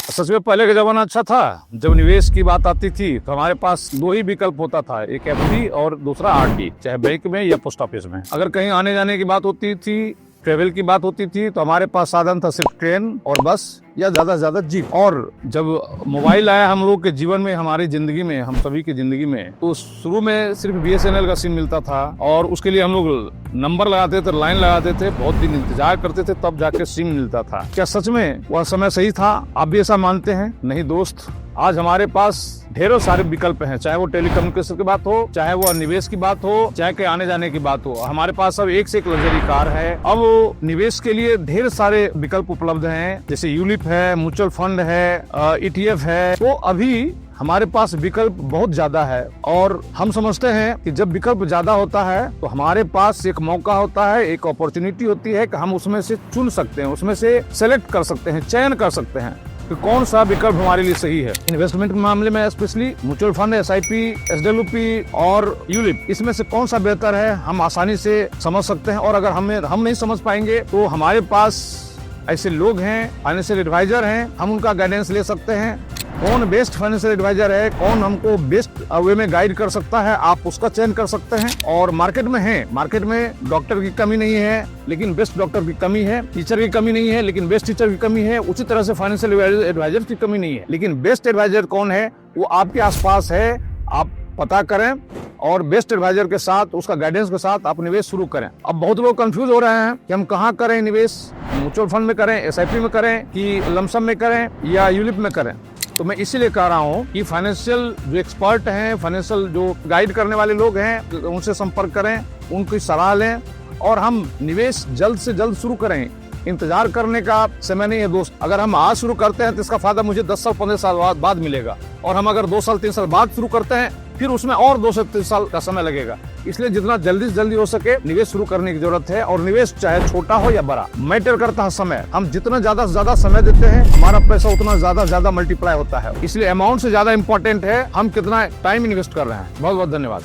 सच में पहले का जमाना अच्छा था। जब निवेश की बात आती थी तो हमारे पास दो ही विकल्प होता था, एक एफडी और दूसरा आरडी, चाहे बैंक में या पोस्ट ऑफिस में। अगर कहीं आने जाने की बात होती थी, ट्रेवल की बात होती थी, तो हमारे पास साधन था सिर्फ ट्रेन और बस या ज्यादा से ज्यादा जीप। और जब मोबाइल आया हम लोग के जीवन में, हमारी जिंदगी में, हम सभी की जिंदगी में, तो शुरू में सिर्फ बीएसएनएल का सिम मिलता था और उसके लिए हम लोग नंबर लगाते थे, लाइन लगाते थे, बहुत दिन इंतजार करते थे, तब जाके सिम मिलता था। क्या सच में वह समय सही था? आप भी ऐसा मानते हैं? नहीं दोस्त, आज हमारे पास ढेरों सारे विकल्प हैं, चाहे वो टेलीकम्युनिकेशन की बात हो, चाहे वो निवेश की बात हो, चाहे कहीं आने जाने की बात हो। हमारे पास अब एक से एक लग्जरी कार है। अब निवेश के लिए ढेर सारे विकल्प उपलब्ध हैं, जैसे यूलिप है, म्यूचुअल फंड है, ईटीएफ है। तो अभी हमारे पास विकल्प बहुत ज्यादा है और हम समझते हैं कि जब विकल्प ज्यादा होता है तो हमारे पास एक मौका होता है, एक अपॉर्चुनिटी होती है कि हम उसमें से चुन सकते हैं, उसमें से सेलेक्ट कर सकते हैं, चयन कर सकते हैं कि कौन सा विकल्प हमारे लिए सही है। इन्वेस्टमेंट के मामले में specially mutual fund, SIP, SWP और यूलिप, इसमें से कौन सा बेहतर है हम आसानी से समझ सकते हैं। और अगर हम नहीं समझ पाएंगे तो हमारे पास ऐसे लोग हैं, फाइनेंशियल एडवाइजर हैं, हम उनका गाइडेंस ले सकते हैं। कौन बेस्ट फाइनेंशियल एडवाइजर है, कौन हमको बेस्ट वे में गाइड कर सकता है, आप उसका चयन कर सकते हैं। और मार्केट में है, मार्केट में डॉक्टर की कमी नहीं है लेकिन बेस्ट डॉक्टर की कमी है, टीचर की कमी नहीं है लेकिन बेस्ट टीचर की कमी है, उसी तरह से फाइनेंशियल एडवाइजर की कमी नहीं है। लेकिन बेस्ट एडवाइजर कौन है, वो आपके आसपास है। आप पता करें और बेस्ट एडवाइजर के साथ, उसका गाइडेंस के साथ आप निवेश शुरू करें। अब बहुत लोग कंफ्यूज हो रहे हैं कि हम कहाँ करें निवेश, म्यूचुअल फंड में करें, एसआईपी में करें, कि लमसम में करें या यूलिप में करें। तो मैं इसीलिए कह रहा हूँ कि फाइनेंशियल जो एक्सपर्ट हैं, फाइनेंशियल जो गाइड करने वाले लोग हैं, उनसे संपर्क करें, उनकी सलाह लें और हम निवेश जल्द से जल्द शुरू करें। इंतजार करने का समय नहीं है दोस्त। अगर हम आज शुरू करते हैं तो इसका फायदा मुझे 10 साल 15 साल बाद मिलेगा, और हम अगर 2 साल 3 साल बाद शुरू करते हैं फिर उसमें और 2 से 3 साल का समय लगेगा। इसलिए जितना जल्दी से जल्दी हो सके निवेश शुरू करने की जरूरत है। और निवेश चाहे छोटा हो या बड़ा, मैटर करता है समय। हम जितना ज्यादा से ज्यादा समय देते हैं, हमारा पैसा उतना ज्यादा मल्टीप्लाई होता है। इसलिए अमाउंट से ज्यादा इंपॉर्टेंट है हम कितना टाइम इन्वेस्ट कर रहे हैं। बहुत बहुत धन्यवाद।